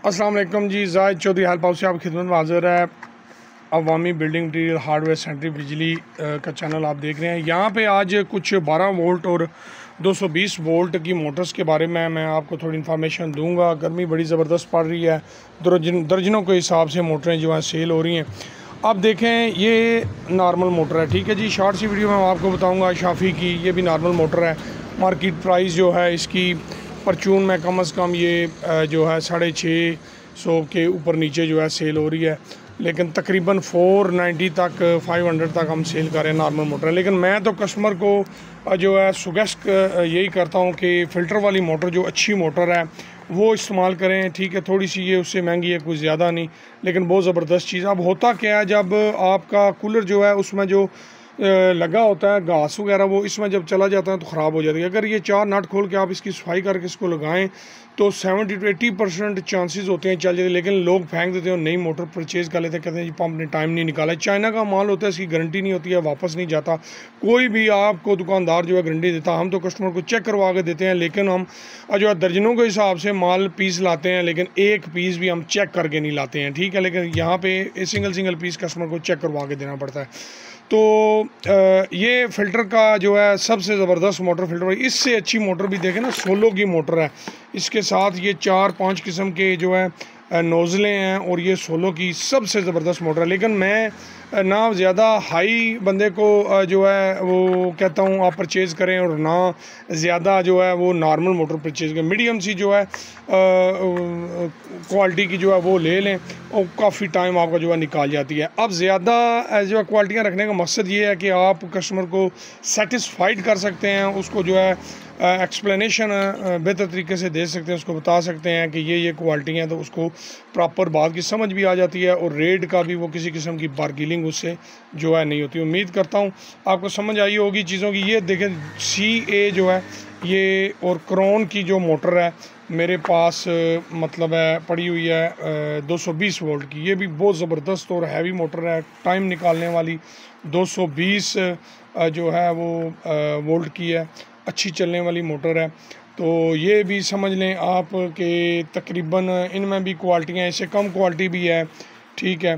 अस्सलाम वालेकुम जी। Zahid Chaudhary help house से आपकी खिदमत में हाज़िर है। अवामी बिल्डिंग मटीरियल हार्डवेयर सेंटर बिजली का चैनल आप देख रहे हैं। यहाँ पे आज कुछ 12 वोल्ट और 220 वोल्ट की मोटर्स के बारे में मैं आपको थोड़ी इन्फॉर्मेशन दूंगा। गर्मी बड़ी ज़बरदस्त पड़ रही है, दर्जनों के हिसाब से मोटरें जो हैं सेल हो रही हैं। अब देखें, ये नॉर्मल मोटर है, ठीक है जी। शॉर्ट सी वीडियो में मैं आपको बताऊँगा शाफ़ी की, ये भी नॉर्मल मोटर है। मार्केट प्राइस जो है इसकी परचून में कम से कम ये जो है 650 के ऊपर नीचे जो है सेल हो रही है, लेकिन तकरीबन 490 तक 500 तक हम सेल कर रहे हैं नॉर्मल मोटर। लेकिन मैं तो कस्टमर को जो है सुगेस्ट यही करता हूँ कि फ़िल्टर वाली मोटर जो अच्छी मोटर है वो इस्तेमाल करें, ठीक है। थोड़ी सी ये उससे महंगी है, कुछ ज़्यादा नहीं, लेकिन बहुत ज़बरदस्त चीज़। अब होता क्या है, जब आपका कूलर जो है उसमें जो लगा होता है घास वगैरह, वो इसमें जब चला जाता है तो ख़राब हो जाती है। अगर ये 4 नट खोल के आप इसकी सफाई करके इसको लगाएं तो 70 to 80% चांसेस होते हैं चल जाते। लेकिन लोग फेंक देते हैं, नई मोटर परचेज़ कर लेते हैं, कहते हैं जी पंप ने टाइम नहीं निकाला। चाइना का माल होता है, इसकी गारंटी नहीं होती है, वापस नहीं जाता। कोई भी आपको दुकानदार जो है गारंटी देता, हम तो कस्टमर को चेक करवा के देते हैं। लेकिन हम जो है दर्जनों के हिसाब से माल पीस लाते हैं, लेकिन एक पीस भी हम चेक करके नहीं लाते हैं, ठीक है। लेकिन यहाँ पे सिंगल पीस कस्टमर को चेक करवा के देना पड़ता है। तो ये फ़िल्टर का जो है सबसे ज़बरदस्त मोटर फ़िल्टर। इससे अच्छी मोटर भी देखें ना, सोलो की मोटर है। इसके साथ ये 4-5 किस्म के जो है नोज़लें हैं, और ये सोलो की सबसे ज़बरदस्त मोटर है। लेकिन मैं ना ज़्यादा हाई बंदे को जो है वो कहता हूँ आप परचेज़ करें, और ना ज़्यादा जो है वो नॉर्मल मोटर परचेज़ करें। मीडियम सी जो है क्वालिटी की जो है वो ले लें, और काफ़ी टाइम आपका जो है निकाल जाती है। अब ज़्यादा जो है क्वालिटियाँ रखने का मकसद ये है कि आप कस्टमर को सेटिस्फाइड कर सकते हैं, उसको जो है एक्सप्लेनेशन बेहतर तरीके से दे सकते हैं, उसको बता सकते हैं कि ये क्वालिटी हैं, तो उसको प्रॉपर बात की समझ भी आ जाती है, और रेट का भी वो किसी किस्म की बार्गेनिंग उससे जो है नहीं होती। उम्मीद करता हूँ आपको समझ आई होगी चीज़ों की। ये देखें CA जो है ये, और क्रोन की जो मोटर है मेरे पास मतलब है पड़ी हुई है 220 वोल्ट की। ये भी बहुत ज़बरदस्त और हैवी मोटर है, टाइम निकालने वाली। 220 जो है वो वोल्ट की है, अच्छी चलने वाली मोटर है। तो ये भी समझ लें आप कि तकरीबन इनमें भी क्वालिटियाँ, इससे कम क्वालिटी भी है, ठीक है।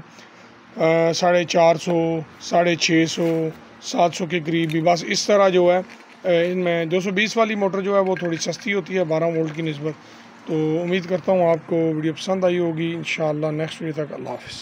450, 650, 700 के करीब भी, बस इस तरह जो है इनमें 220 वाली मोटर जो है वो थोड़ी सस्ती होती है 12 वोल्ट की निस्बत। तो उम्मीद करता हूँ आपको वीडियो पसंद आई होगी। इंशाअल्लाह नेक्स्ट वीडियो तक अल्लाह हाफ़िज़।